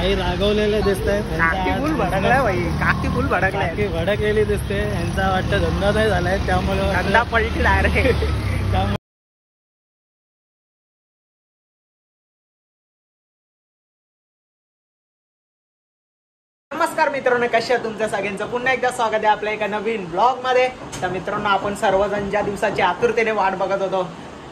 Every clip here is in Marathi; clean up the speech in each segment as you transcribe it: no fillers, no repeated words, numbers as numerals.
काही रागवलेले दिसतंय. काकी फुल भडकलाय भाई, काकी फुल भडकलाय, भडकलेली दिसते. यांचा वाटतं धंदा नाही झालाय त्यामुळे धंदा पलटी डायरेक्ट. त्यामुळे नमस्कार मित्रांनो, कशा तुमच्या सगळ्यांचं पुन्हा एकदा स्वागत आहे आपल्या एका नवीन ब्लॉग मध्ये. तर मित्रांनो, आपण सर्वजण ज्या दिवसाची आतुरतेने वाट बघत होतो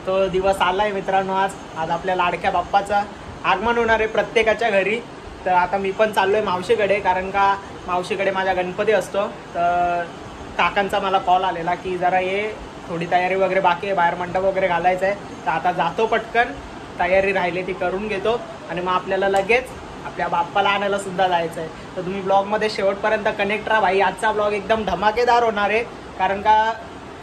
तो दिवस आलाय मित्रांनो. आज आपल्या लाडक्या बाप्पाचं आगमन होणार आहे प्रत्येकाच्या घरी. तर आता मी पण चाललोय मावशीकडे, कारण का मावशीकडे माझा गणपती असतो. तर काकांचा मला कॉल आलेला की जरा ये, थोडी तयारी वगैरे बाकी आहे, बाहेर मंडप वगैरे घालायचं आहे. तर आता जातो, पटकन तयारी राहिली ती करून घेतो आणि मग आपल्याला लगेच आपल्या बाप्पाला आणायला सुद्धा जायचं आहे. तर तुम्ही ब्लॉगमध्ये शेवटपर्यंत कनेक्ट राहा भाई. आजचा ब्लॉग एकदम धमाकेदार होणार आहे, कारण का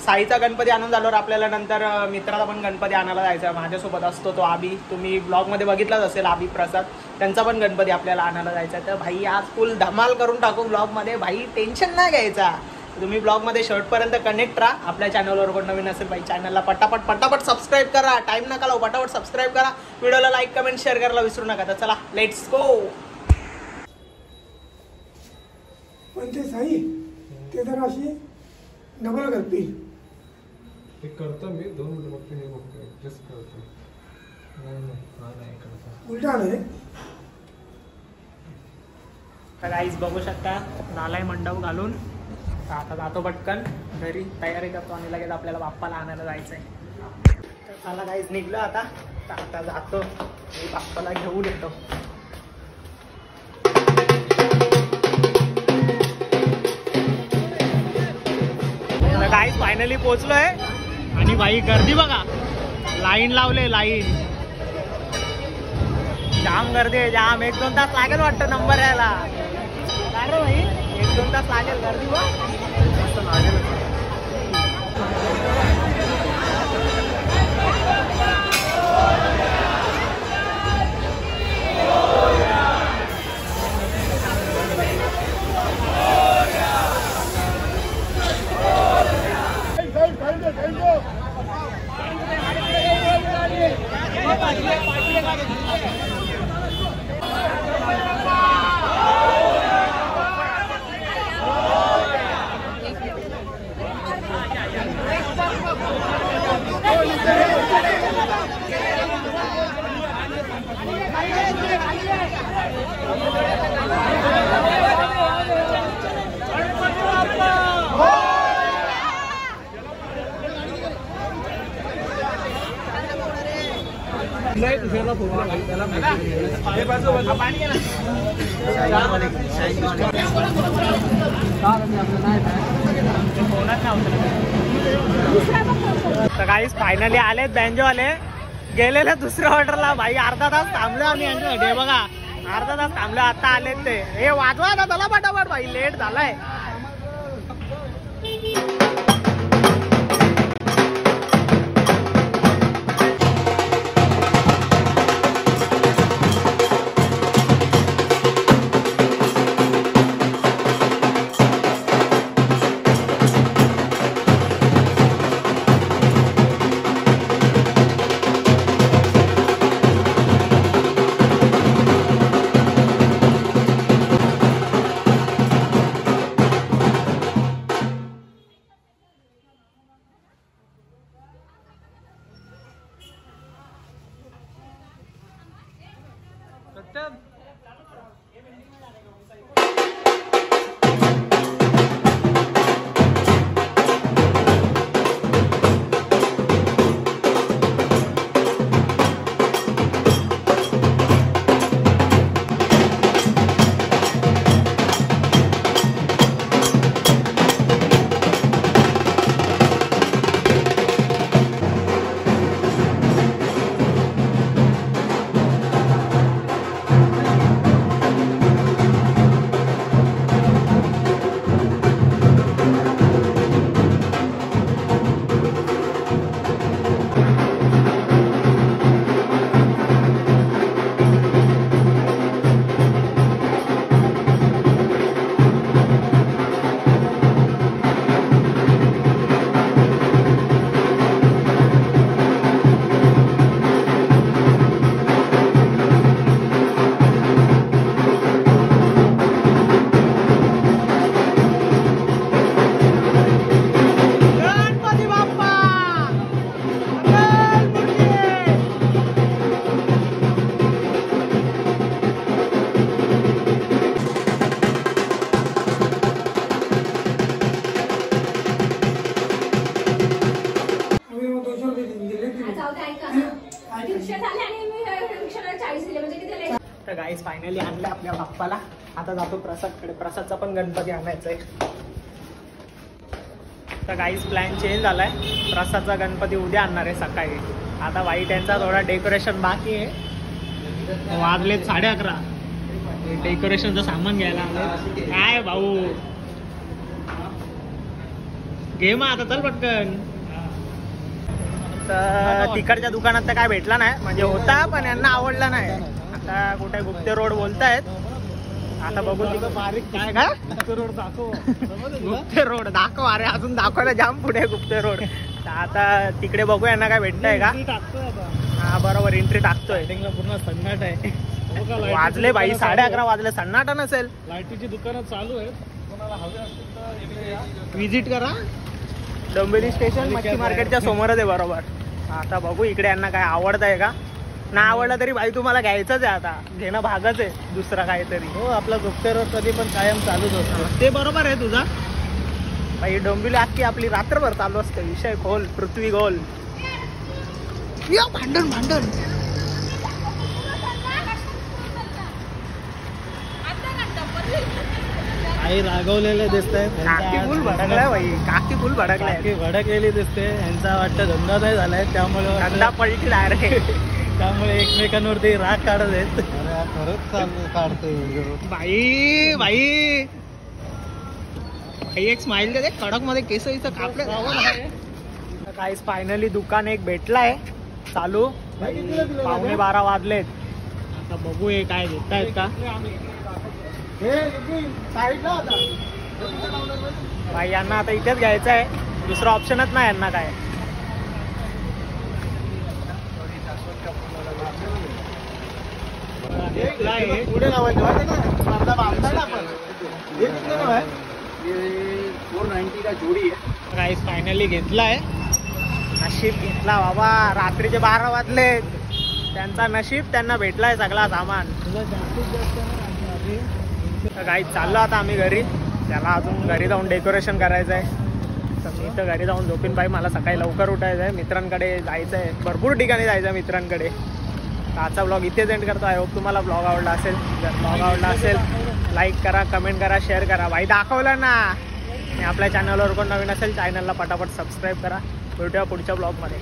साईचा गणपती आणून झाल्यावर आपल्याला नंतर मित्राला पण गणपती आणायला जायचा आहे. माझ्यासोबत असतो तो आबी, तुम्ही ब्लॉगमध्ये बघितलाच असेल, आबी प्रसाद, त्यांचा पण गणपती आपल्याला आणायला जायचा आहे. तर भाई आज फुल धमाल करून टाकू ब्लॉगमध्ये भाई, टेन्शन नाही घ्यायचा. तुम्ही ब्लॉगमध्ये शेवटपर्यंत कनेक्ट राहा. आपल्या चॅनलवर कोण नवीन असेल भाई, चॅनलला पटापट सबस्क्राईब करा. टाइम नका लावू, पटापट सबस्क्राईब करा. व्हिडिओला लाईक कमेंट शेअर करायला विसरू नका. तर चला लेट्स गो. पण ते साई ते जरा अशी डबल करते. ते करतो मी 2 मिनिट बघतो, हे बघतो, ऍडजस्ट करतो. नाही करतो, उलटा आलंय. तर गाईज बघू शकता, नालाय मंडप घालून आता जातो पटकन घरी, तयारी करतो आणि लगेच आपल्याला बाप्पाला आणायला जायचं आहे. तर चला गाईज निघलो आता. तर आता जातो, मी बाप्पाला घेऊन येतो. गाईज फायनली पोहोचलोय आणि बाई गर्दी बघा, लाईन लावले, लाईन जाम गर्दी आहे, जाम. 1-2 तास लागेल वाटतं नंबर यायला. काय रे भाई, 1-2 तास लागेल, गर्दी बघ मस्त लागेल. तर गाईस फायनली आलेत बँजो आले. गेलेले दुसऱ्या ऑर्डरला भाई, अर्धा तास थांबलो आम्ही यांच्यासाठी. हे बघा, अर्धा तास थांबलो, आता आलेत ते. हे वाजवा आता त्याला पटापट भाई, लेट झालाय. तर गाईस फायनली आणलं आपल्या बाप्पाला. आता जातो प्रसादकडे. प्रसादचा पण गणपती आणायचा आहे. तर गाईस प्लॅन चेंज झालाय. प्रसादचा गणपती उद्या आणणार आहे सकाळी. आता बाई त्यांचा थोडा डेकोरेशन बाकी आहे. वाजलेत 11:30. डेकोरेशनचं सामान घ्यायला आलं. काय भाऊ घे मग आता चल पटकन. तर तिकडच्या दुकानात तर काय भेटला नाही, म्हणजे होता पण यांना आवडला नाही. आता कुठे गुप्ते रोड बोलतायत. आता बघू तिकडं बारीक काय का गुप्ते रोड दाखव. गुप्ते रोड दाखव. अरे अजून दाखवायला जाम पुढे गुप्ते रोड. तर आता तिकडे बघू यांना काय भेटतंय का. हा बरोबर एंट्री टाकतोय. पूर्ण सन्नाट आहे. वाजले बाई 11:30 वाजले. सन्नाटा नसेल. लाईटीची दुकानं चालू आहेत. कोणाला हवे असतील तर इकडे या. विजिट करा. डोंबिवली स्टेशन मच्छी मार्केटच्या समोरच आहे बरोबर. आता बघू इकडे यांना काय आवडतंय का. ना आवडला तरी बाई तुम्हाला घ्यायचंच आहे. आता घेणं भागच आहे. दुसरा काहीतरी. हो आपला गुप्ते रोड कधी पण कायम चालूच असतो. ते बरोबर आहे तुझा. बाई डोंबिवली अख्खी आपली रात्रभर चालू असते. विषय खोल पृथ्वी गोल. भांडण भांडण. आई रागवलेले दिसतंय. काकी फुल भडकलाय बाई. काकी फुल भडकलाय. काकी भडकलेली दिसते. यांचा वाटतं धंदा नाही झालाय त्यामुळे धंदा पलटी डायरेक्ट. त्यामुळे एकमेकांवरती राग काढत आहेत. खरंच काढते बाई बाई एक स्माइल दे. कडक मध्ये केस इथं कापले. काहीच फायनली दुकान एक भेटलाय चालू. 11:15 वाजलेत. आता बघू हे काय घेतायत का. बाई यांना आता इथेच घ्यायचं आहे. दुसरा ऑप्शनच नाही यांना काय. पुढे लावायचं 490 का जोडी आहे. काहीच फायनली घेतलाय. नशीब घेतला बाबा. रात्रीचे 12 वाजले. त्यांचा नशीब त्यांना भेटलाय सगळा सामान. तुला जास्तीत जास्त तर काही चाललो आता आम्ही घरी. त्याला अजून घरी जाऊन डेकोरेशन करायचं आहे. तर मी तर घरी जाऊन झोपेन. बाई मला सकाळी लवकर उठायचं आहे. मित्रांकडे जायचं आहे. भरपूर ठिकाणी जायचं आहे मित्रांकडे. तर आजचा ब्लॉग इथेच एंड करतो. आय होप तुम्हाला ब्लॉग आवडला असेल. जर ब्लॉग आवडला असेल लाईक करा, कमेंट करा, शेअर करा. बाई दाखवलं ना. आणि आपल्या चॅनलवर कोण नवीन असेल चॅनलला पटापट सबस्क्राईब करा. भेटूया पुढच्या ब्लॉगमध्ये.